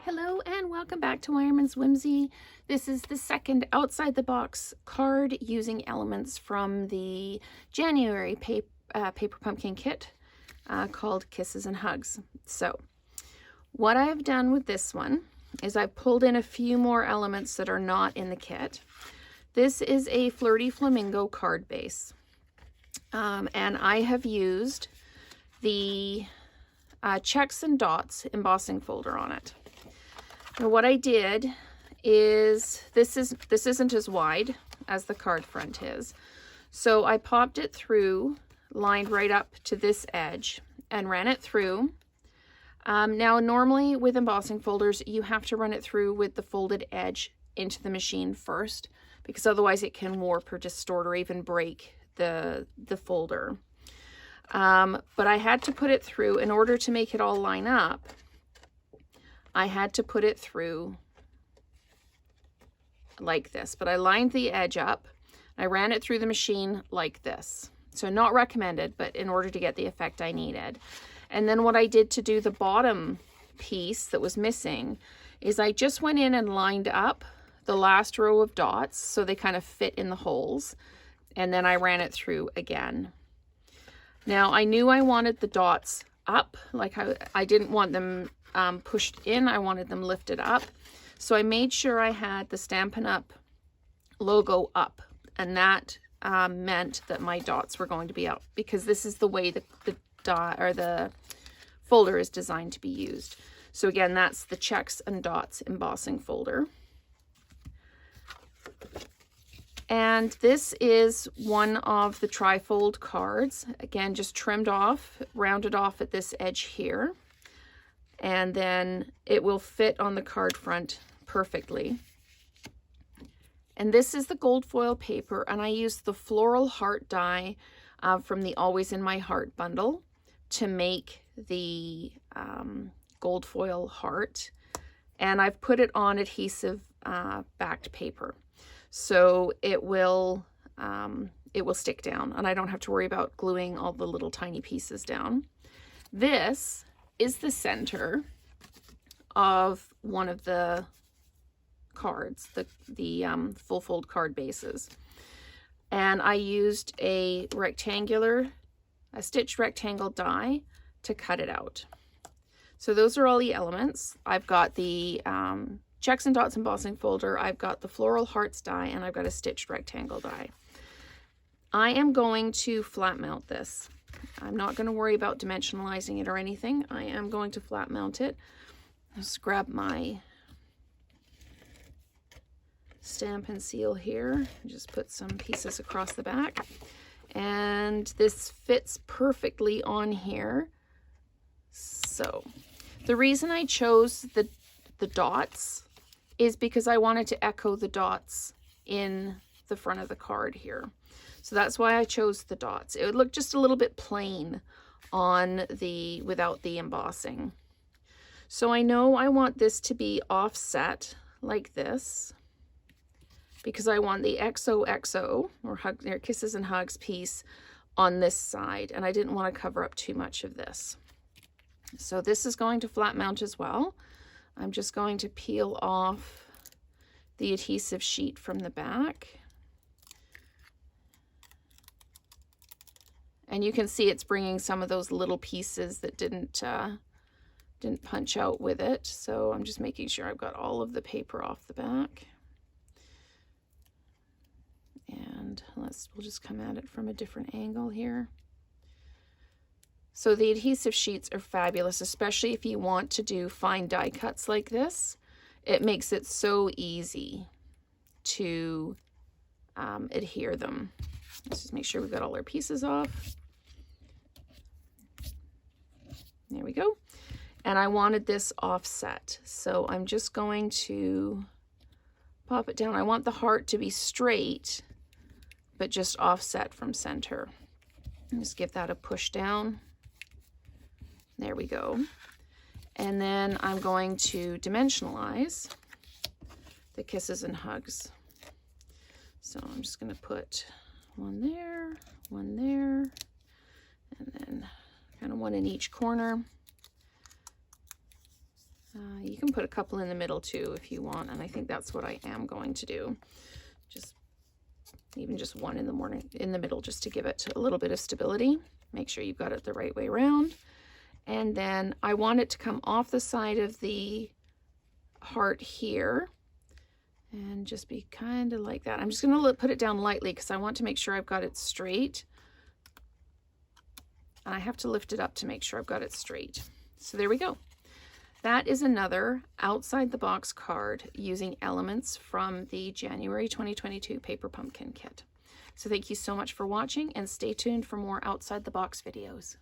Hello and welcome back to Wireman's Whimsy. This is the second outside the box card using elements from the January paper pumpkin kit called Kisses and Hugs. So what I've done with this one is I've pulled in a few more elements that are not in the kit. This is a Flirty Flamingo card base. And I have used the checks and dots embossing folder on it. Now what I did is, this isn't as wide as the card front is. So I popped it through, lined right up to this edge, and ran it through. Now normally with embossing folders, you have to run it through with the folded edge into the machine first, because otherwise it can warp or distort or even break the folder. But I had to put it through in order to make it all line up. I had to put it through like this, but I lined the edge up. I ran it through the machine like this. So not recommended, but in order to get the effect I needed. And then what I did to do the bottom piece that was missing is I just went in and lined up the last row of dots so they kind of fit in the holes. And then I ran it through again. Now I knew I wanted the dots up, like I didn't want them pushed in, I wanted them lifted up. So I made sure I had the Stampin' Up logo up, and that meant that my dots were going to be up, because this is the way the folder is designed to be used. So again, that's the checks and dots embossing folder. And this is one of the trifold cards. Again, just trimmed off, rounded off at this edge here. And then it will fit on the card front perfectly. And this is the gold foil paper, and I used the floral heart die from the Always in My Heart bundle to make the gold foil heart. And I've put it on adhesive backed paper, so it will stick down, and I don't have to worry about gluing all the little tiny pieces down. This is the center of one of the cards, the full fold card bases. And I used a stitched rectangle die to cut it out. So those are all the elements. I've got the checks and dots embossing folder, I've got the floral hearts die, and I've got a stitched rectangle die. I am going to flat mount this. I'm not going to worry about dimensionalizing it or anything. I am going to flat mount it. Let's grab my Stampin' Seal here. Just put some pieces across the back. And this fits perfectly on here. So the reason I chose the dots is because I wanted to echo the dots in the front of the card here. So that's why I chose the dots. It would look just a little bit plain on without the embossing. So I know I want this to be offset like this, because I want the XOXO or Kisses and Hugs piece on this side, and I didn't want to cover up too much of this. So this is going to flat mount as well. I'm just going to peel off the adhesive sheet from the back. And you can see it's bringing some of those little pieces that didn't punch out with it. So I'm just making sure I've got all of the paper off the back. And we'll just come at it from a different angle here. So the adhesive sheets are fabulous, especially if you want to do fine die cuts like this. It makes it so easy to adhere them. Let's just make sure we've got all our pieces off. There we go. And I wanted this offset, so I'm just going to pop it down. I want the heart to be straight, but just offset from center. Just give that a push down. There we go. And then I'm going to dimensionalize the Kisses and Hugs. So I'm just going to put one there, and then kind of one in each corner. You can put a couple in the middle too if you want, and I think that's what I am going to do. Just even just one in the middle, just to give it a little bit of stability. Make sure you've got it the right way around. And then I want it to come off the side of the heart here and just be kind of like that. I'm just going to put it down lightly because I want to make sure I've got it straight. And I have to lift it up to make sure I've got it straight. So there we go. That is another outside the box card using elements from the January 2022 Paper Pumpkin Kit. So thank you so much for watching, and stay tuned for more outside the box videos.